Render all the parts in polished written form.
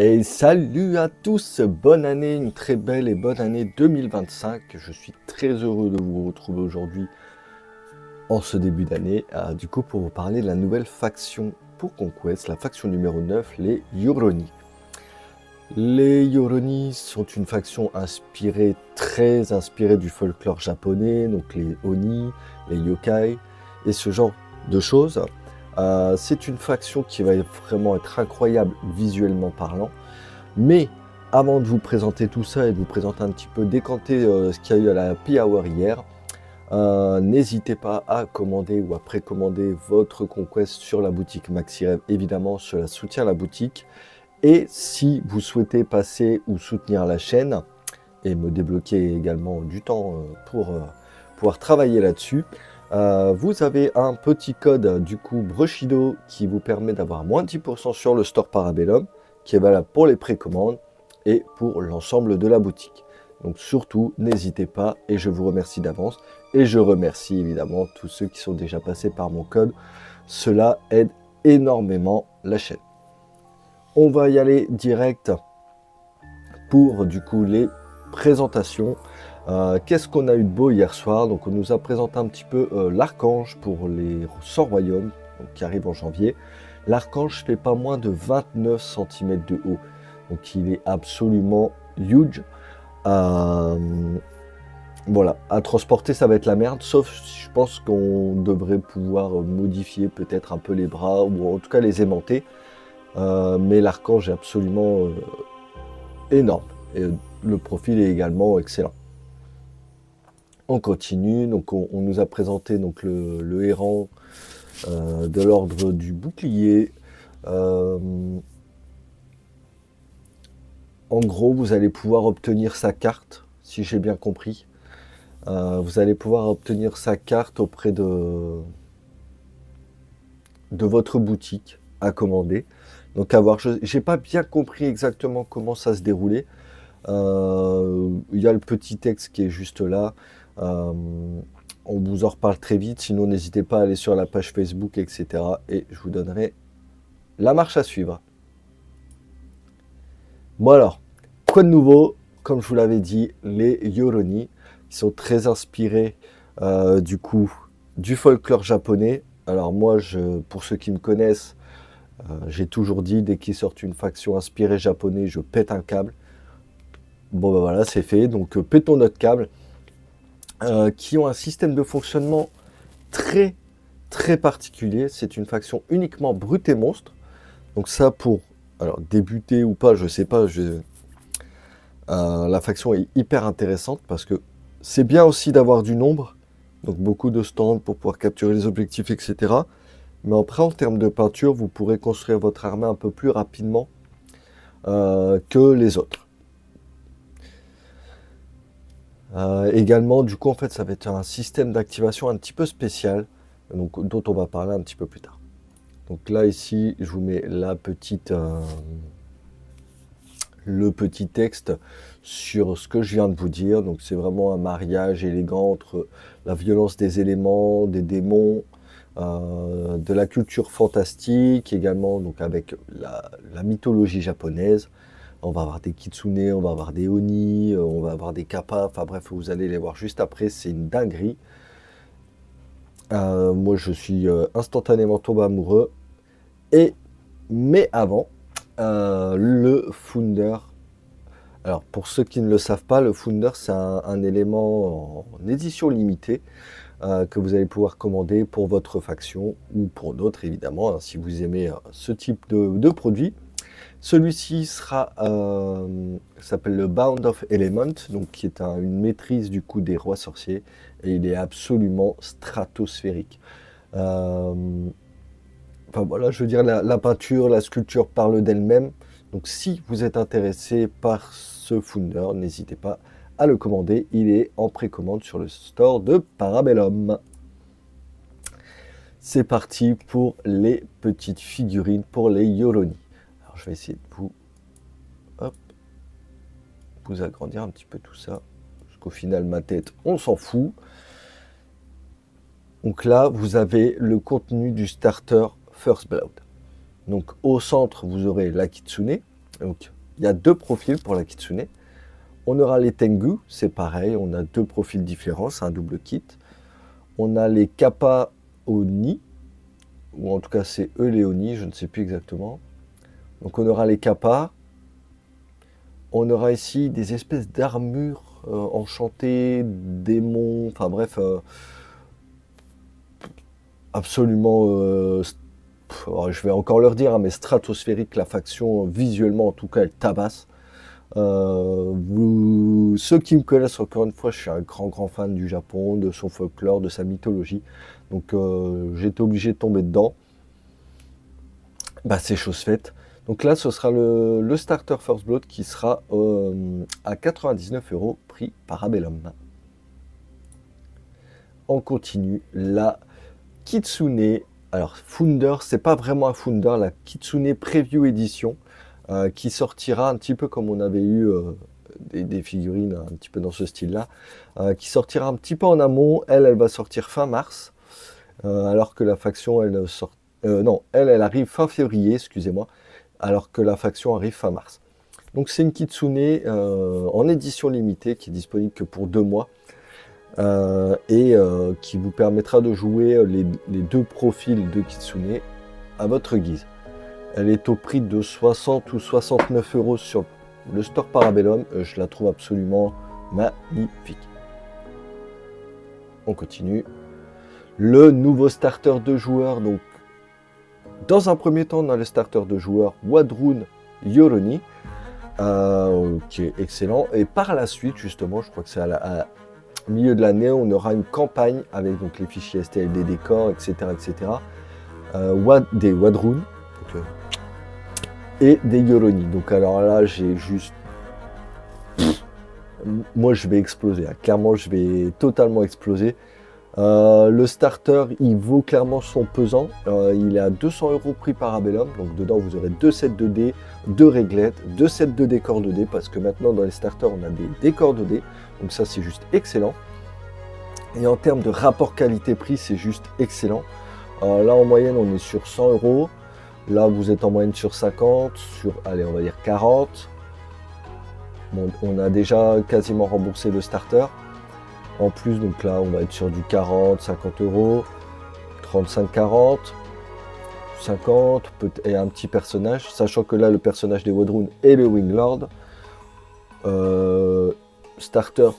Et salut à tous, bonne année, une très belle et bonne année 2025. Je suis très heureux de vous retrouver aujourd'hui en ce début d'année, du coup pour vous parler de la nouvelle faction pour Conquest, la faction numéro 9, les Yoroni. Les Yoroni sont une faction très inspirée du folklore japonais, donc les Oni, les Yokai et ce genre de choses. C'est une faction qui va vraiment être incroyable visuellement parlant. Mais avant de vous présenter tout ça et de vous présenter un petit peu, décanter ce qu'il y a eu à la Happy Hour hier, n'hésitez pas à commander ou à précommander votre Conquest sur la boutique MaxiRev. Évidemment, cela soutient la boutique. Et si vous souhaitez passer ou soutenir la chaîne et me débloquer également du temps pour pouvoir travailler là-dessus, vous avez un petit code du coup Brushido qui vous permet d'avoir moins de 10% sur le store Parabellum, qui est valable pour les précommandes et pour l'ensemble de la boutique. Donc surtout, n'hésitez pas et je vous remercie d'avance. Et je remercie évidemment tous ceux qui sont déjà passés par mon code. Cela aide énormément la chaîne. On va y aller direct pour du coup les présentations. Qu'est-ce qu'on a eu de beau hier soir? Donc on nous a présenté un petit peu l'archange pour les 100 royaumes qui arrive en janvier. L'archange fait pas moins de 29 cm de haut, donc il est absolument huge. Voilà, à transporter ça va être la merde, sauf je pense qu'on devrait pouvoir modifier peut-être un peu les bras ou en tout cas les aimanter. Mais l'archange est absolument énorme et le profil est également excellent. On continue, donc on nous a présenté donc le errant de l'ordre du bouclier. En gros, vous allez pouvoir obtenir sa carte, si j'ai bien compris. Vous allez pouvoir obtenir sa carte auprès de votre boutique à commander. Donc à voir, je n'ai pas bien compris exactement comment ça se déroulait. Il y a le petit texte qui est juste là. On vous en reparle très vite, sinon n'hésitez pas à aller sur la page Facebook, etc. Et je vous donnerai la marche à suivre. Bon alors, quoi de nouveau? Comme je vous l'avais dit, les Yoroni, ils sont très inspirés du coup du folklore japonais. Alors moi, pour ceux qui me connaissent, j'ai toujours dit, dès qu'ils sortent une faction inspirée japonais, je pète un câble. Bon ben voilà, c'est fait, donc pétons notre câble. Qui ont un système de fonctionnement très particulier. C'est une faction uniquement brute et monstre. Donc ça pour alors débuter ou pas, je sais pas. La faction est hyper intéressante parce que c'est bien aussi d'avoir du nombre. Donc beaucoup de stands pour pouvoir capturer les objectifs, etc. Mais après, en termes de peinture, vous pourrez construire votre armée un peu plus rapidement que les autres. Également, du coup, en fait, ça va être un système d'activation un petit peu spécial, donc, dont on va parler un petit peu plus tard. Donc là, ici, je vous mets le petit texte sur ce que je viens de vous dire. Donc c'est vraiment un mariage élégant entre la violence des éléments, des démons, de la culture fantastique, également donc avec la mythologie japonaise. On va avoir des kitsune, on va avoir des oni, on va avoir des kappa, enfin bref, vous allez les voir juste après, c'est une dinguerie. Moi, je suis instantanément tombé amoureux. Mais avant, le Founder. Alors, pour ceux qui ne le savent pas, le Founder, c'est un élément en édition limitée que vous allez pouvoir commander pour votre faction ou pour d'autres, évidemment, hein, si vous aimez ce type de produit. Celui-ci s'appelle le Bound of Element, donc qui est une maîtrise du coup des rois sorciers, et il est absolument stratosphérique. Enfin voilà, je veux dire, la peinture, la sculpture parle d'elle-même. Donc si vous êtes intéressé par ce Founder, n'hésitez pas à le commander. Il est en précommande sur le store de Parabellum. C'est parti pour les petites figurines pour les Yoroni. Je vais essayer de vous agrandir un petit peu tout ça, parce qu'au final, ma tête, on s'en fout. Donc là, vous avez le contenu du starter First Blood. Donc au centre, vous aurez la Kitsune, Donc, il y a 2 profils pour la Kitsune. On aura les Tengu, c'est pareil, on a 2 profils différents, c'est un double kit. On a les Kappa Oni, ou en tout cas c'est eux les Oni, je ne sais plus exactement. Donc on aura les Kappa. On aura ici des espèces d'armures enchantées, démons, enfin bref, absolument, je vais encore leur dire, hein, mais stratosphérique, la faction, visuellement en tout cas, elle tabasse. Ceux qui me connaissent, encore une fois, je suis un grand fan du Japon, de son folklore, de sa mythologie. Donc j'étais obligé de tomber dedans. Bah, c'est chose faite. Donc là, ce sera le starter First Blood qui sera à 99 € prix Parabellum. On continue la Kitsune. Alors, Founder, c'est pas vraiment un Founder, la Kitsune Preview Edition qui sortira un petit peu comme on avait eu des figurines un petit peu dans ce style-là, qui sortira un petit peu en amont. Elle va sortir fin mars, alors que la faction, elle sort. Non, elle arrive fin février, excusez-moi, alors que la faction arrive fin mars. Donc c'est une Kitsune en édition limitée qui est disponible que pour 2 mois et qui vous permettra de jouer les 2 profils de Kitsune à votre guise. Elle est au prix de 60 ou 69 € sur le store Parabellum. Je la trouve absolument magnifique. On continue. Le nouveau starter de joueurs, donc dans un premier temps, on a le starter de joueurs Wadrun Yoroni, qui est excellent. Et par la suite, justement, je crois que c'est à milieu de l'année, on aura une campagne avec donc les fichiers STL, des décors, etc. Des Wadrun et des Yoroni. Donc alors là, j'ai juste... Moi, je vais exploser. Hein. Clairement, je vais totalement exploser. Le starter, il vaut clairement son pesant. Il est à 200 € prix Parabellum. Donc dedans, vous aurez 2 sets de dés, 2 réglettes, 2 sets de décors 2D. Parce que maintenant, dans les starters, on a des décors 2D. Donc ça, c'est juste excellent. Et en termes de rapport qualité-prix, c'est juste excellent. Là, en moyenne, on est sur 100 €. Là, vous êtes en moyenne sur 50, sur, allez, on va dire 40. Bon, on a déjà quasiment remboursé le starter. En plus, donc là, on va être sur du 40, 50 €, 35, 40, 50, et un petit personnage, sachant que là, le personnage des Wadrun est le Winglord. Starter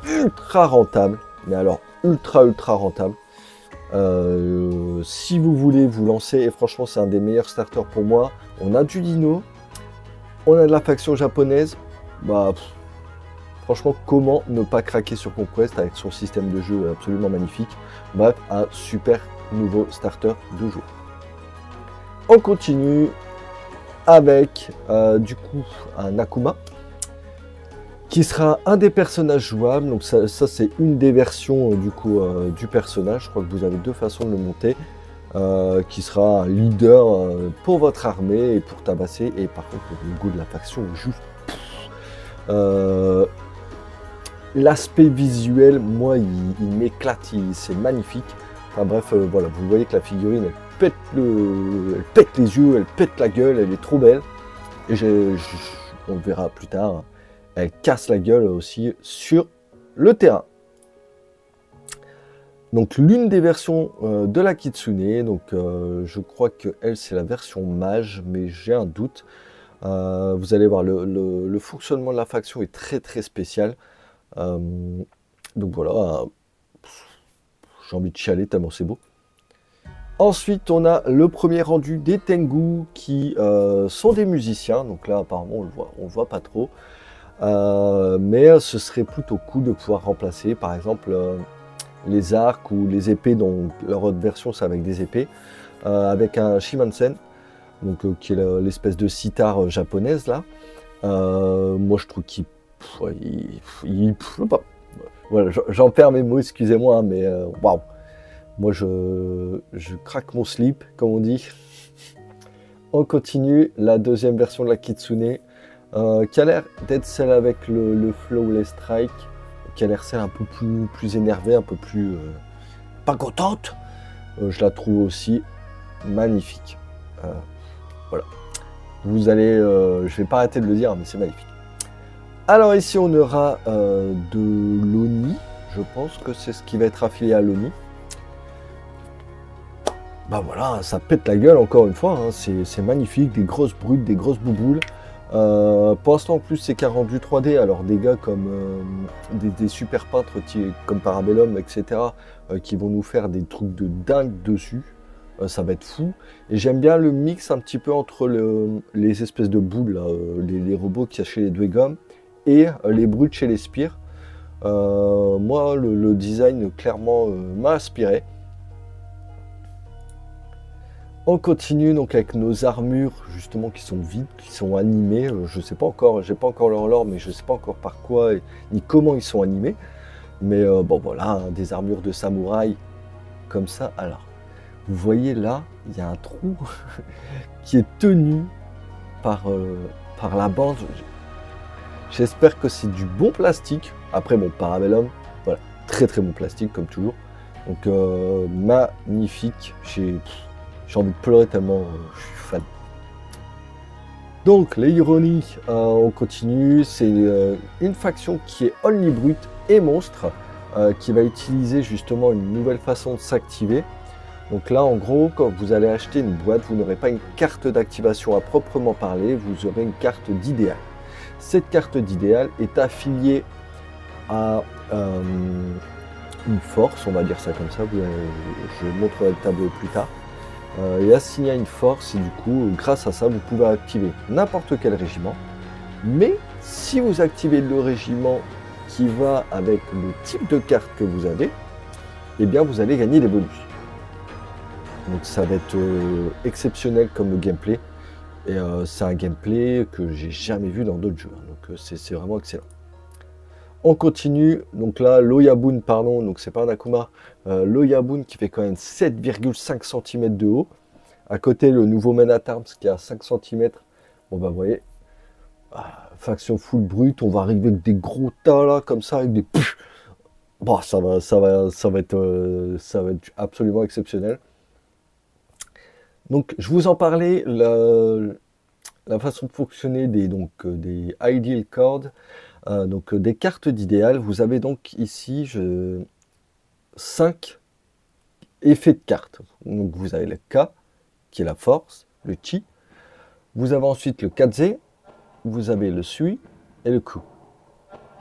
ultra rentable, mais alors ultra rentable. Si vous voulez vous lancer, et franchement, c'est un des meilleurs starters pour moi. On a du dino, on a de la faction japonaise, bah... Franchement, comment ne pas craquer sur Conquest avec son système de jeu absolument magnifique. Bref, un super nouveau starter de jour. On continue avec du coup un Akuma qui sera un des personnages jouables. Donc ça c'est une des versions du coup du personnage. Je crois que vous avez 2 façons de le monter. Qui sera un leader pour votre armée et pour tabasser. Et par contre, le goût de la faction est juste... L'aspect visuel, moi, il m'éclate, c'est magnifique. Enfin bref, voilà, vous voyez que la figurine, elle pète les yeux, elle pète la gueule, elle est trop belle. Et on le verra plus tard, elle casse la gueule aussi sur le terrain. Donc l'une des versions de la Kitsune, donc je crois que elle c'est la version mage, mais j'ai un doute. Vous allez voir, le fonctionnement de la faction est très spécial. Donc voilà, j'ai envie de chialer tellement c'est beau. Ensuite, on a le premier rendu des Tengu qui sont des musiciens. Donc là, apparemment, on le voit pas trop. Mais ce serait plutôt cool de pouvoir remplacer, par exemple, les arcs ou les épées, dont leur autre version, c'est avec des épées, avec un Shimansen, donc, qui est l'espèce de sitar japonaise, là. Moi, je trouve qu'il... Voilà, j'en perds mes mots, excusez-moi, mais waouh! Moi, je craque mon slip, comme on dit. On continue, la deuxième version de la Kitsune, qui a l'air d'être celle avec le Flawless Strike, qui a l'air celle un peu plus énervée, un peu plus pas contente. Je la trouve aussi magnifique. Voilà. Vous allez, je vais pas arrêter de le dire, mais c'est magnifique. Alors ici, on aura de l'ONI. Je pense que c'est ce qui va être affilié à l'ONI. Bah voilà, ça pète la gueule encore une fois. Hein. C'est magnifique, des grosses brutes, des grosses bouboules. Pour l'instant, en plus, c'est qu'un rendu 3D. Alors, des gars comme des super peintres comme Parabellum, etc., qui vont nous faire des trucs de dingue dessus. Ça va être fou. Et j'aime bien le mix un petit peu entre les espèces de boules, là, les robots qu'il y a chez les Dwegom, et les brutes chez les Spires. Moi, le design, clairement, m'a inspiré. On continue donc avec nos armures justement qui sont vides, qui sont animées. Je sais pas encore, j'ai pas encore leur lore, mais je sais pas encore par quoi ni comment ils sont animés. Mais bon voilà, hein, des armures de samouraï comme ça. Alors, vous voyez là, il y a un trou qui est tenu par la bande. J'espère que c'est du bon plastique. Après bon, Parabellum, voilà, très très bon plastique comme toujours. Donc magnifique. J'ai envie de pleurer tellement je suis fan. Donc les ironies, on continue. C'est une faction qui est only brute et monstre, qui va utiliser justement une nouvelle façon de s'activer. Donc là, en gros, quand vous allez acheter une boîte, vous n'aurez pas une carte d'activation à proprement parler, vous aurez une carte d'idéal. Cette carte d'idéal est affiliée à une force, on va dire ça comme ça. Je montrerai le tableau plus tard. Et assigné à une force, et du coup, grâce à ça, vous pouvez activer n'importe quel régiment. Mais si vous activez le régiment qui va avec le type de carte que vous avez, eh bien vous allez gagner des bonus. Donc ça va être exceptionnel comme gameplay. Et c'est un gameplay que j'ai jamais vu dans d'autres jeux. Donc c'est vraiment excellent. On continue, donc là, l'Oyabun, pardon, donc c'est pas un Akuma, l'Oyabun qui fait quand même 7,5 cm de haut. À côté, le nouveau Men at Arms qui a 5 cm. Bon bah vous voyez, faction full brute, on va arriver avec des gros tas là, comme ça, avec des... Bon, ça va être absolument exceptionnel. Donc je vous en parlais, la façon de fonctionner des Ideal Cards. Donc des cartes d'idéal, vous avez donc ici 5 effets de cartes. Donc vous avez le K, qui est la force, le Chi. Vous avez ensuite le Kaze, vous avez le Sui et le Ku.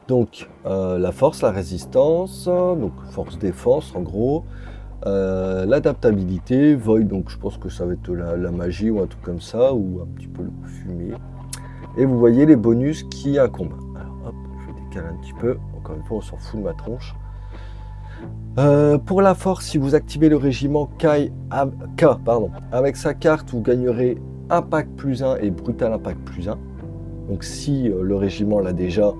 Donc la force, la résistance, donc force défense en gros, l'adaptabilité, Void, donc je pense que ça va être la magie ou un truc comme ça, ou un petit peu le fumier. Et vous voyez les bonus qui incombent. Hop, je vais décaler un petit peu. Encore une fois, on s'en fout de ma tronche. Pour la force, si vous activez le régiment K, avec sa carte, vous gagnerez Impact plus 1 et Brutal Impact plus 1. Donc si le régiment l'a déjà,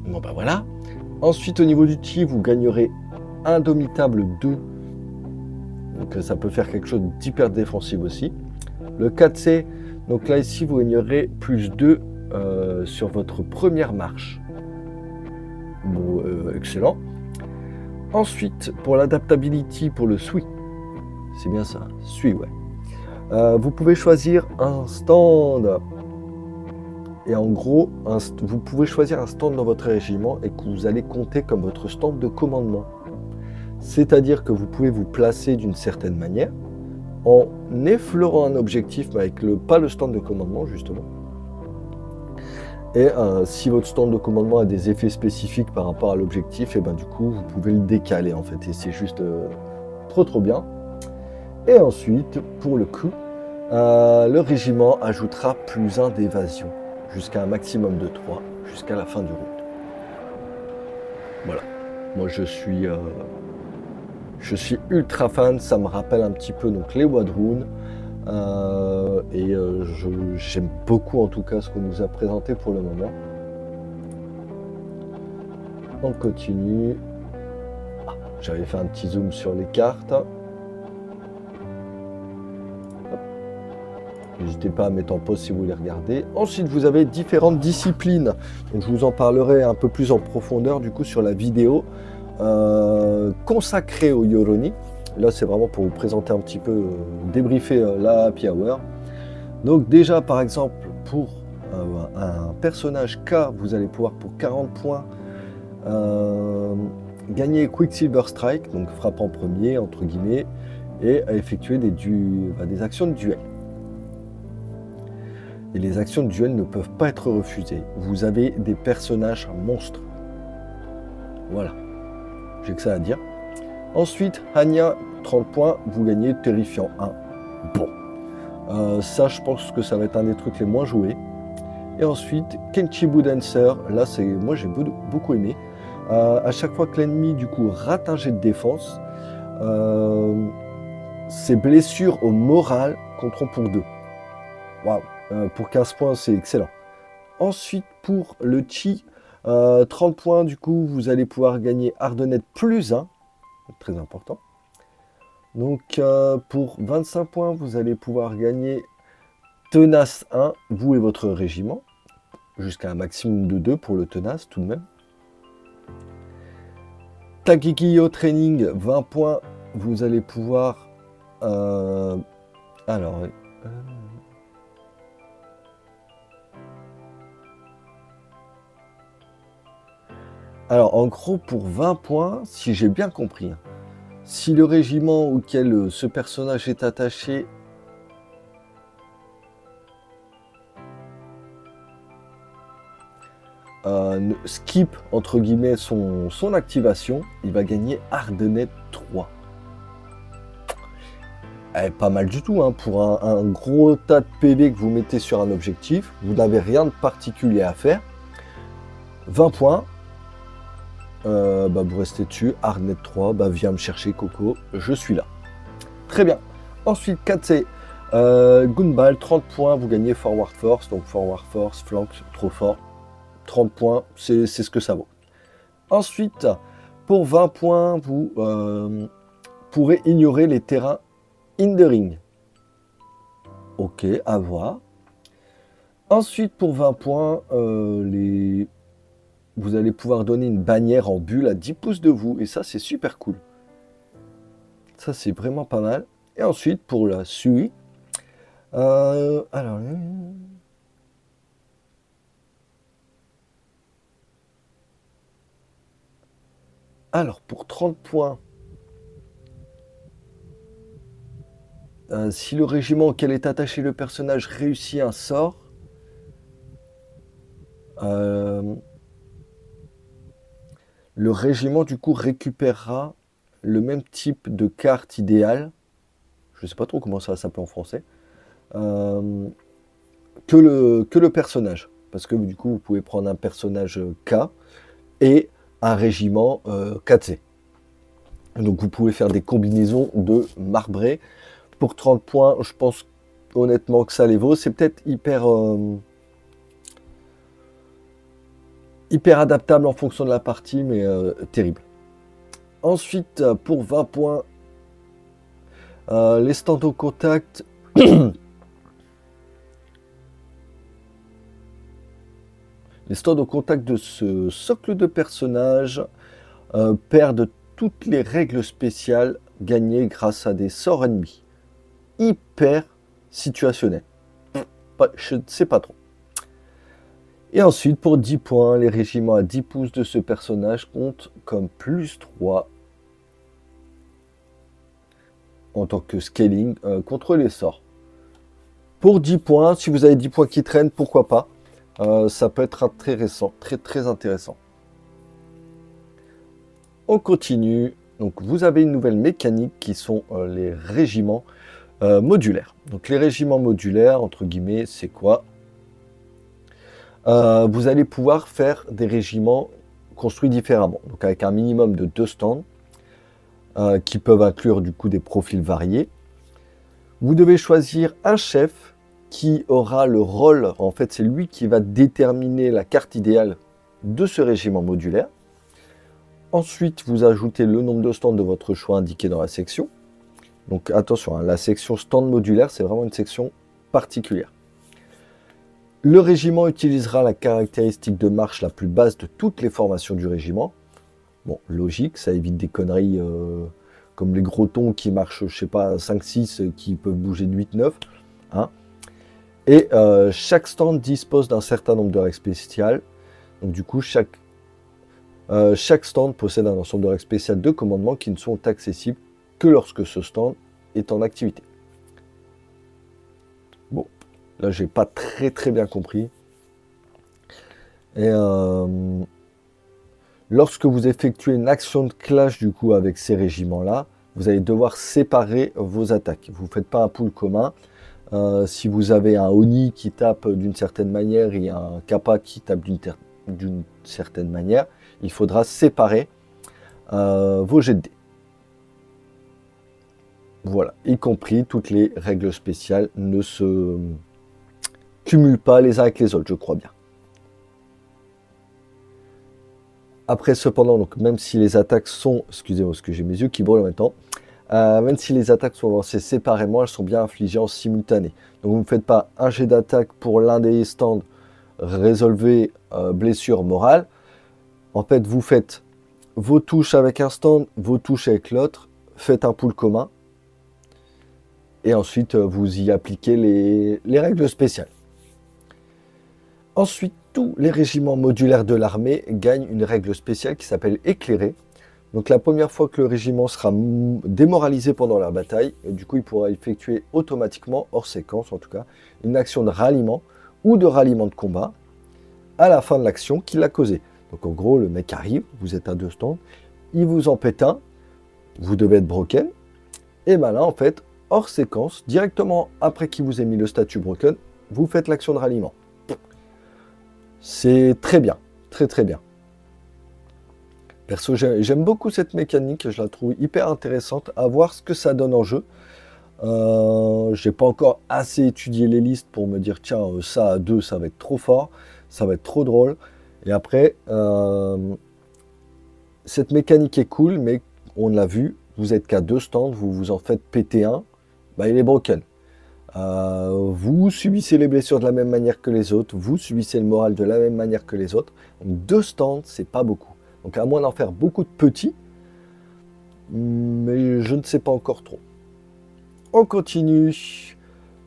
bon ben voilà. Ensuite, au niveau du Chi, vous gagnerez Indomitable 2. Donc ça peut faire quelque chose d'hyper défensif aussi. Le 4C, donc là ici, vous gagnerez plus 2 sur votre première marche. Bon, excellent. Ensuite, pour l'adaptability, pour le Sui, c'est bien ça, Sui, ouais. Vous pouvez choisir un stand. Et en gros, vous pouvez choisir un stand dans votre régiment et que vous allez compter comme votre stand de commandement. C'est-à-dire que vous pouvez vous placer d'une certaine manière en effleurant un objectif, mais avec pas le stand de commandement justement. Et si votre stand de commandement a des effets spécifiques par rapport à l'objectif, et ben du coup vous pouvez le décaler en fait. Et c'est juste trop bien. Et ensuite, pour le coup, le régiment ajoutera plus 1 d'évasion jusqu'à un maximum de 3 jusqu'à la fin du route. Voilà. Moi je suis ultra fan, ça me rappelle un petit peu donc les Wadroon. J'aime beaucoup en tout cas ce qu'on nous a présenté pour le moment. On continue. J'avais fait un petit zoom sur les cartes. N'hésitez pas à mettre en pause si vous voulez regarder. Ensuite, vous avez différentes disciplines. Donc, je vous en parlerai un peu plus en profondeur du coup sur la vidéo consacrée au Yoroni. Là, c'est vraiment pour vous présenter un petit peu, débriefer la Happy Hour. Donc déjà, par exemple, pour un personnage K, vous allez pouvoir pour 40 points gagner Quicksilver Strike, donc frappe en premier, entre guillemets, et effectuer des actions de duel. Et les actions de duel ne peuvent pas être refusées. Vous avez des personnages monstres. Voilà, j'ai que ça à dire. Ensuite, Anya, 30 points, vous gagnez Terrifiant 1. Bon, ça je pense que ça va être un des trucs les moins joués. Et ensuite, Kenchibu Dancer, là moi j'ai beaucoup aimé. À chaque fois que l'ennemi du coup rate un jet de défense, ses blessures au moral compteront pour 2. Waouh, pour 15 points c'est excellent. Ensuite pour le Chi, 30 points du coup vous allez pouvoir gagner Ardennette plus 1, très important. Donc pour 25 points vous allez pouvoir gagner Tenace 1, vous et votre régiment, jusqu'à un maximum de 2 pour le Tenace tout de même. Takikiyo Training, 20 points, vous allez pouvoir... Alors, en gros, pour 20 points, si j'ai bien compris, si le régiment auquel ce personnage est attaché skip entre guillemets son activation, il va gagner Ardennette 3. Pas mal du tout, hein, pour un gros tas de PV que vous mettez sur un objectif, vous n'avez rien de particulier à faire. 20 points, vous restez dessus, Ardennette 3, viens me chercher Coco, je suis là. Très bien. Ensuite, 4C, Gunball, 30 points, vous gagnez Forward Force, donc Forward Force, flank, trop fort. 30 points, c'est ce que ça vaut. Ensuite, pour 20 points, vous pourrez ignorer les terrains in the ring. Ok, à voir. Ensuite, pour 20 points, vous allez pouvoir donner une bannière en bulle à 10 pouces de vous. Et ça, c'est super cool. Ça, c'est vraiment pas mal. Et ensuite, pour la Sui, alors, pour 30 points, si le régiment auquel est attaché le personnage réussit un sort, le régiment du coup récupérera le même type de carte idéale, je ne sais pas trop comment ça va s'appeler en français, que le personnage. Parce que du coup, vous pouvez prendre un personnage K et un régiment 4C. Donc vous pouvez faire des combinaisons de marbré. Pour 30 points, je pense honnêtement que ça les vaut. C'est peut-être hyper adaptable en fonction de la partie, mais terrible. Ensuite, pour 20 points, les stands au contact. Les stands au contact de ce socle de personnages perdent toutes les règles spéciales gagnées grâce à des sorts ennemis. Hyper situationnel. Je ne sais pas trop. Et ensuite, pour 10 points, les régiments à 10 pouces de ce personnage comptent comme plus 3 en tant que scaling contre les sorts. Pour 10 points, si vous avez 10 points qui traînent, pourquoi pas. Ça peut être intéressant, très intéressant. On continue. Donc vous avez une nouvelle mécanique qui sont les régiments modulaires. Donc les régiments modulaires, entre guillemets, c'est quoi? Vous allez pouvoir faire des régiments construits différemment. Donc avec un minimum de 2 stands qui peuvent inclure du coup des profils variés. Vous devez choisir un chef qui aura le rôle, en fait c'est lui qui va déterminer la carte idéale de ce régiment modulaire. Ensuite, vous ajoutez le nombre de stands de votre choix indiqué dans la section. Donc attention, hein, la section stand modulaire, c'est vraiment une section particulière. Le régiment utilisera la caractéristique de marche la plus basse de toutes les formations du régiment. Bon, logique, ça évite des conneries comme les gros tons qui marchent, je sais pas, 5-6, qui peuvent bouger de 8-9. Hein. Et chaque stand dispose d'un certain nombre de règles spéciales. Donc du coup, chaque stand possède un ensemble de règles spéciales de commandement qui ne sont accessibles que lorsque ce stand est en activité. Bon, là j'ai pas très bien compris. Et lorsque vous effectuez une action de clash du coup avec ces régiments-là, vous allez devoir séparer vos attaques. Vous ne faites pas un pool commun. Si vous avez un Oni qui tape d'une certaine manière et un Kappa qui tape d'une certaine manière, il faudra séparer vos jets de dés. Voilà, y compris toutes les règles spéciales ne se cumulent pas les uns avec les autres, je crois bien. Après, cependant, donc, même si les attaques sont... Excusez-moi, parce que j'ai mes yeux qui brûlent en même temps. Même si les attaques sont lancées séparément, elles sont bien infligées en simultané. Donc vous ne faites pas un jet d'attaque pour l'un des stands, résolvez blessure morale. En fait, vous faites vos touches avec un stand, vos touches avec l'autre, faites un pool commun. Et ensuite, vous y appliquez les règles spéciales. Ensuite, tous les régiments modulaires de l'armée gagnent une règle spéciale qui s'appelle éclairé. Donc la première fois que le régiment sera démoralisé pendant la bataille, et du coup il pourra effectuer automatiquement, hors séquence en tout cas, une action de ralliement ou de ralliement de combat à la fin de l'action qu'il a causée. Donc en gros, le mec arrive, vous êtes à 2 stands, il vous en pète un, vous devez être broken, et ben là en fait, hors séquence, directement après qu'il vous ait mis le statut broken, vous faites l'action de ralliement. C'est très bien, très bien. Perso, j'aime beaucoup cette mécanique, je la trouve hyper intéressante, à voir ce que ça donne en jeu. J'ai pas encore assez étudié les listes pour me dire, tiens, ça à 2, ça va être trop fort, ça va être trop drôle. Et après, cette mécanique est cool, mais on l'a vu, vous êtes qu'à 2 stands, vous vous en faites péter un, bah, il est broken. Vous subissez les blessures de la même manière que les autres, vous subissez le moral de la même manière que les autres. Donc 2 stands, c'est pas beaucoup. Donc à moins d'en faire beaucoup de petits, mais je ne sais pas encore trop. On continue.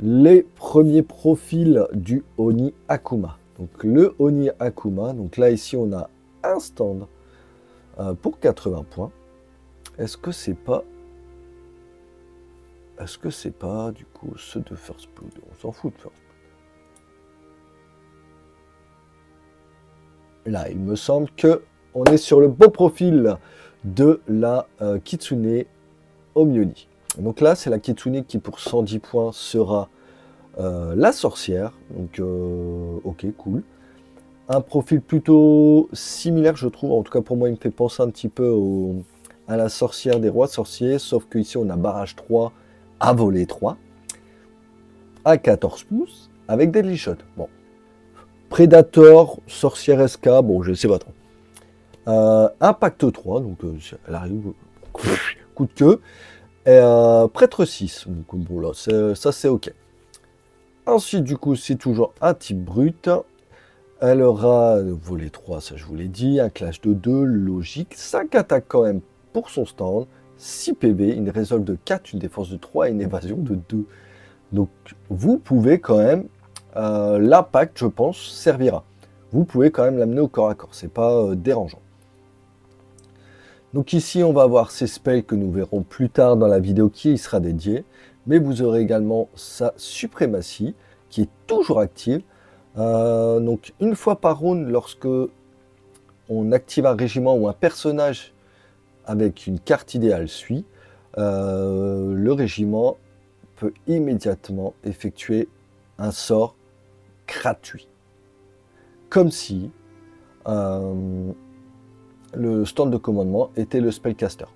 Les premiers profils du Oni Akuma. Donc le Oni Akuma, donc là ici on a un stand pour 80 points. Est-ce que c'est pas du coup ceux de First Blood? On s'en fout de First Blood. Là, il me semble que on est sur le beau profil de la Kitsune Omioni. Donc là, c'est la Kitsune qui pour 110 points sera la sorcière. Donc ok, cool. Un profil plutôt similaire, je trouve. En tout cas, pour moi, il me fait penser un petit peu à la sorcière des rois sorciers. Sauf qu'ici, on a barrage 3 à voler 3. À 14 pouces avec Deadly Shot. Bon. Predator, sorcière SK, bon, je ne sais pas trop. Impact 3, donc elle arrive, coup de queue. Et, prêtre 6, donc bon là, ça c'est ok. Ensuite, du coup, c'est toujours un type brut. Elle aura volé 3, ça je vous l'ai dit, un clash de 2, logique, 5 attaques quand même pour son stand, 6 PV, une résolve de 4, une défense de 3 et une évasion de 2. Donc vous pouvez quand même, l'impact je pense servira. Vous pouvez quand même l'amener au corps à corps, c'est pas dérangeant. Donc ici on va avoir ces spells que nous verrons plus tard dans la vidéo qui y sera dédiée, mais vous aurez également sa suprématie qui est toujours active. Donc une fois par round, lorsque on active un régiment ou un personnage avec une carte idéale suit, le régiment peut immédiatement effectuer un sort gratuit. Comme si le stand de commandement était le spellcaster.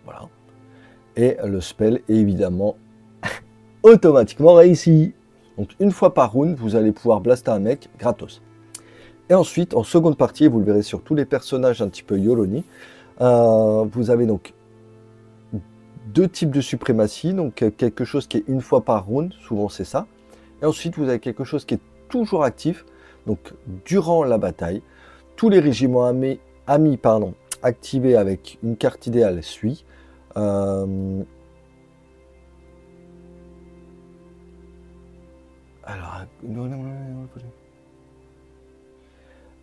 Voilà. Et le spell est évidemment automatiquement réussi. Donc une fois par round, vous allez pouvoir blaster un mec gratos. Et ensuite, en seconde partie, vous le verrez sur tous les personnages un petit peu Yoloni, vous avez donc 2 types de suprématie, donc quelque chose qui est une fois par round, souvent c'est ça. Et ensuite, vous avez quelque chose qui est toujours actif, donc durant la bataille, tous les régiments amis activés avec une carte idéale suit.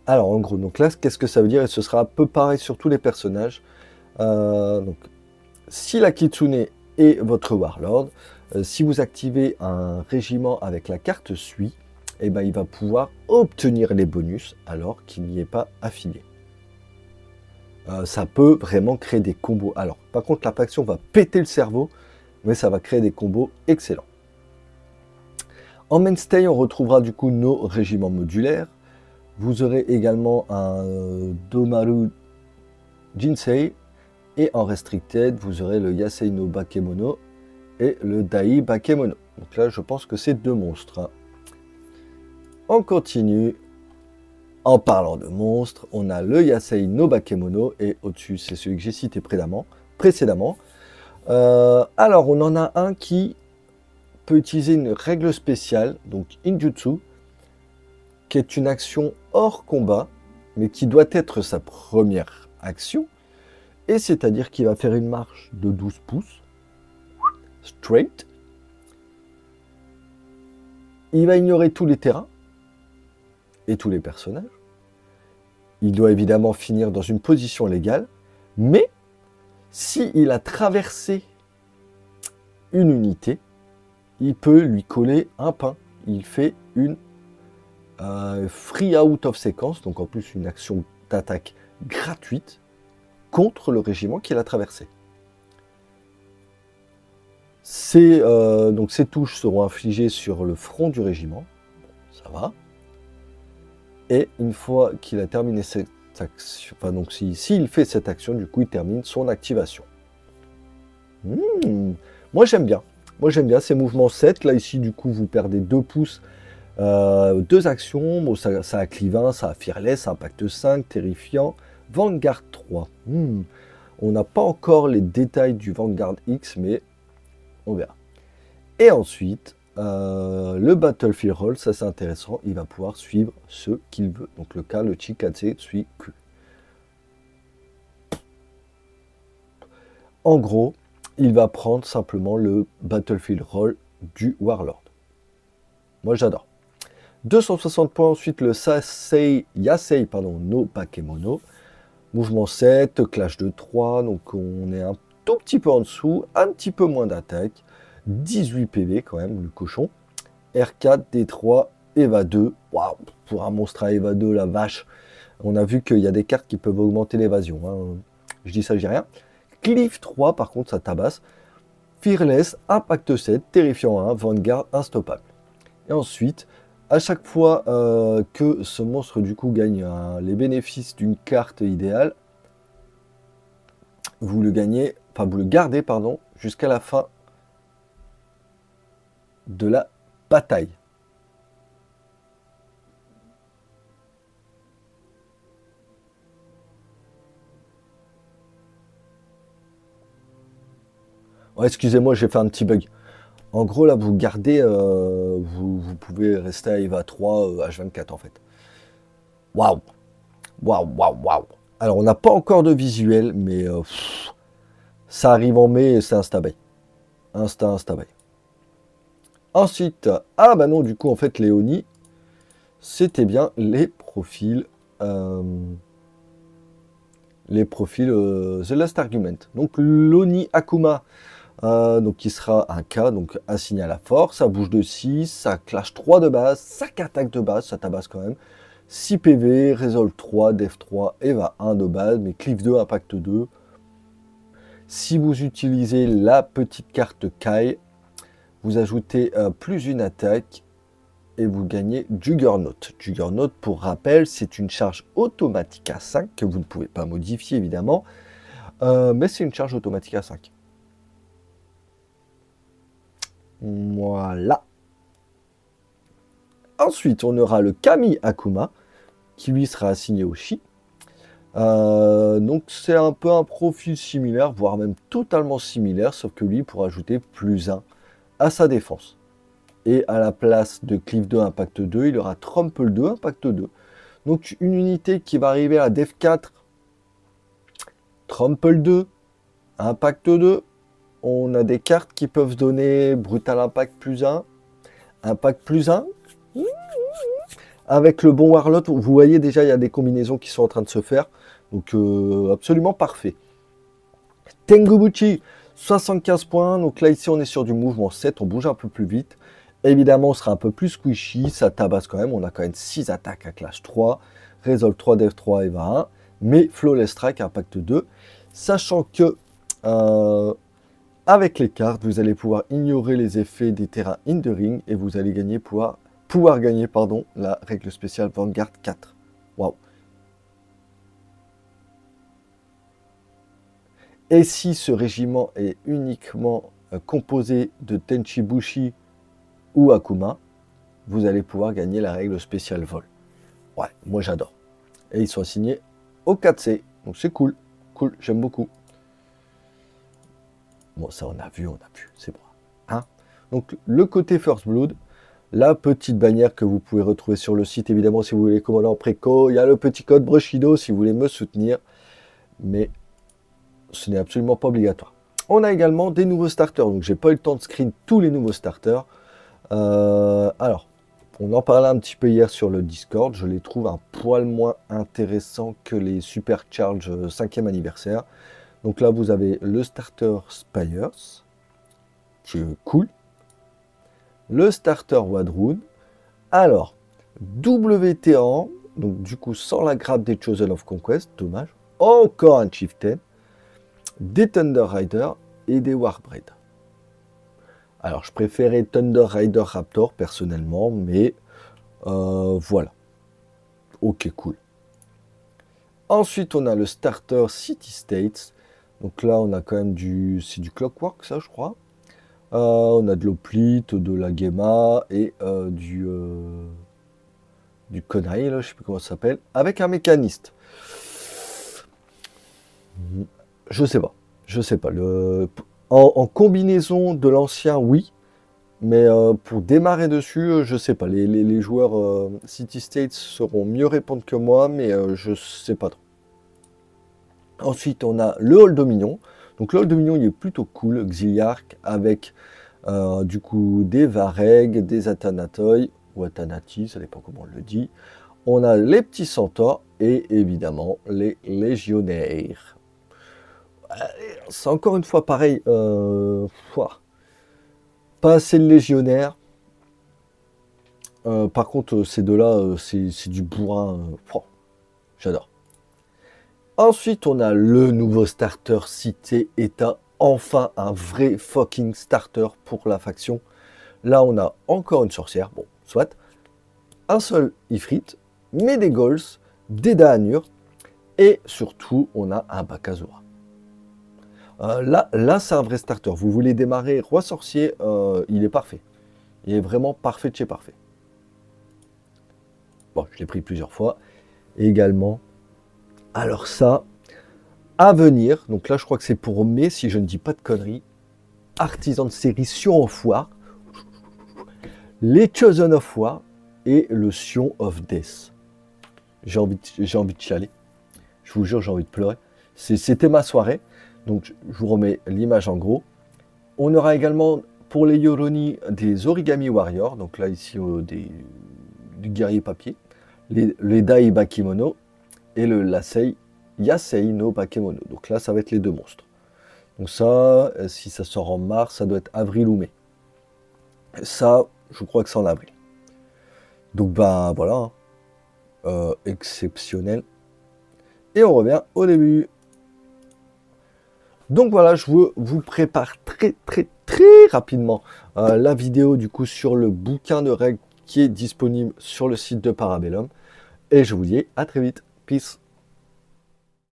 Alors, en gros, donc là, qu'est-ce que ça veut dire? Et ce sera un peu pareil sur tous les personnages. Donc, si la Kitsune est votre Warlord, si vous activez un régiment avec la carte Suis, eh ben, il va pouvoir obtenir les bonus alors qu'il n'y est pas affilié. Ça peut vraiment créer des combos. Alors, par contre, la faction va péter le cerveau, mais ça va créer des combos excellents. En mainstay, on retrouvera du coup nos régiments modulaires. Vous aurez également un Domaru Jinsei. Et en restricted, vous aurez le Yasei no Bakemono et le Dai Bakemono. Donc là, je pense que c'est deux monstres. Hein. On continue. En parlant de monstres, on a le Yasei no Bakemono. Et au-dessus, c'est celui que j'ai cité précédemment. Alors, on en a un qui peut utiliser une règle spéciale, donc Injutsu, qui est une action hors combat, mais qui doit être sa première action. Et c'est-à-dire qu'il va faire une marche de 12 pouces, straight. Il va ignorer tous les terrains et tous les personnages. Il doit évidemment finir dans une position légale, mais s'il a traversé une unité, il peut lui coller un pain. Il fait une free out of séquence, donc en plus une action d'attaque gratuite, contre le régiment qu'il a traversé. Donc ces touches seront infligées sur le front du régiment. Ça va. Et une fois qu'il a terminé cette action, enfin donc s'il fait cette action, du coup il termine son activation. Moi j'aime bien. Moi j'aime bien ces mouvements 7. Là ici du coup vous perdez 2 pouces. 2 actions. Bon, ça a Cleave 1, ça a Fearless, Impact 5, Terrifiant. Vanguard 3. On n'a pas encore les détails du Vanguard X, mais on verra. Et ensuite, le Battlefield Roll, ça c'est intéressant, il va pouvoir suivre ce qu'il veut. Donc le cas, le Chikatse suit Q. En gros, il va prendre simplement le Battlefield Roll du Warlord. Moi j'adore. 260 points ensuite, le Yasei no Bakemono. Mouvement 7, clash de 3, donc on est un tout petit peu en dessous, un petit peu moins d'attaque. 18 PV quand même, le cochon. R4, D3, Eva 2. Waouh, pour un monstre à Eva 2, la vache. On a vu qu'il y a des cartes qui peuvent augmenter l'évasion. Hein. Je dis ça, je dis rien. Cleave 3, par contre, ça tabasse. Fearless, Impact 7, Terrifiant 1, Vanguard, Instoppable. Et ensuite, à chaque fois que ce monstre du coup gagne les bénéfices d'une carte idéale, vous le gardez jusqu'à la fin de la bataille. Oh, excusez-moi, j'ai fait un petit bug. En gros, là, vous gardez, vous pouvez rester à EVA 3 H24 en fait. Waouh! Waouh, waouh, waouh! Alors, on n'a pas encore de visuel, mais ça arrive en mai et c'est Instabay. Instabay. Ensuite, ah bah non, du coup, en fait, Léonie, c'était bien les profils. The Last Argument. Donc, Loni Akuma. Donc qui sera un K, donc assigné à la force, ça bouge de 6, ça clash 3 de base, 5 attaques de base, ça tabasse quand même, 6 PV, Resolve 3, Def 3, Eva 1 de base, mais Cleave 2, Impact 2. Si vous utilisez la petite carte Kai, vous ajoutez plus une attaque et vous gagnez Juggernaut. Juggernaut, pour rappel, c'est une charge automatique à 5 que vous ne pouvez pas modifier évidemment, mais c'est une charge automatique à 5. Voilà. Ensuite, on aura le Kami Akuma, qui lui sera assigné au Shi. Donc c'est un peu un profil similaire, voire même totalement similaire, sauf que lui pourra ajouter plus 1 à sa défense. Et à la place de Cleave 2, Impact 2, il aura Trample 2, Impact 2. Donc une unité qui va arriver à Def 4, Trample 2, Impact 2. On a des cartes qui peuvent donner Brutal Impact plus 1, un pack plus un. Avec le bon Warlord, vous voyez déjà, il y a des combinaisons qui sont en train de se faire. Donc, absolument parfait. Tengubuchi, 75 points. Donc là, ici, on est sur du mouvement 7. On bouge un peu plus vite. Évidemment, on sera un peu plus squishy. Ça tabasse quand même. On a quand même 6 attaques à classe 3. Resolve 3, Dev 3, Eva 1. Mais Flawless Strike, Impact 2. Sachant que, avec les cartes, vous allez pouvoir ignorer les effets des terrains in the ring. Et vous allez gagner pouvoir gagner la règle spéciale Vanguard 4. Waouh! Et si ce régiment est uniquement composé de Tenchibushi ou Akuma, vous allez pouvoir gagner la règle spéciale vol. Ouais, moi j'adore. Et ils sont assignés au 4C. Donc c'est cool. Cool, j'aime beaucoup. Bon, ça on a vu, c'est bon. Hein, donc le côté First Blood, la petite bannière que vous pouvez retrouver sur le site, évidemment, si vous voulez commander en préco. Il y a le petit code Brushido si vous voulez me soutenir. Mais ce n'est absolument pas obligatoire. On a également des nouveaux starters. Donc, j'ai pas eu le temps de screen tous les nouveaux starters. Alors, on en parlait un petit peu hier sur le Discord. Je les trouve un poil moins intéressants que les Supercharge 5e anniversaire. Donc là, vous avez le starter Spires, qui est cool. Le starter Wadroon. Alors, WT1, donc du coup, sans la grappe des Chosen of Conquest, dommage. Encore un Chieftain, des Thunder Rider et des Warbreed. Alors, je préférais Thunder Rider Raptor personnellement, mais voilà. Ok, cool. Ensuite, on a le starter City States. Donc là, on a quand même c'est du Clockwork, ça, je crois. On a de l'Oplite, de la Gema et du Conneil, là, je sais plus comment ça s'appelle, avec un mécaniste. Je sais pas. En combinaison de l'ancien, oui. Mais pour démarrer dessus, je sais pas. Les joueurs City States sauront mieux répondre que moi, mais je sais pas trop. Ensuite, on a le Hall Dominion. Donc le Hall Dominion, il est plutôt cool. Xiliarch avec du coup des Vareg, des Atanatoi, ou Atanati, ça dépend comment on le dit. On a les petits centaures et évidemment les légionnaires. C'est encore une fois pareil. Pas assez de légionnaires. Par contre, ces deux-là, c'est du bourrin. J'adore. Ensuite, on a le nouveau starter Cité État. Enfin, un vrai fucking starter pour la faction. Là, on a encore une sorcière. Bon, soit. Un seul Ifrit, mais des Goals, des Dahanur. Et surtout, on a un Bakazura. Là c'est un vrai starter. Vous voulez démarrer Roi Sorcier, il est parfait. Il est vraiment parfait de chez parfait. Bon, je l'ai pris plusieurs fois. Et également, alors ça, à venir, donc là je crois que c'est pour mai, si je ne dis pas de conneries, Artisan de série Sion of War, les Chosen of War et le Sion of Death. J'ai envie de chialer. Je vous jure, j'ai envie de pleurer. C'était ma soirée. Donc, je vous remets l'image en gros. On aura également pour les Yoroni des Origami Warriors. Donc là, ici, du guerrier papier. Les Dai Bakemono et le Yasei no Bakemono. Donc là, ça va être les deux monstres. Donc ça, si ça sort en mars, ça doit être avril ou mai. Ça, je crois que c'est en avril. Donc, bah voilà. Exceptionnel. Et on revient au début. Donc voilà, je vous prépare très rapidement la vidéo du coup sur le bouquin de règles qui est disponible sur le site de Parabellum. Et je vous dis à très vite. Peace.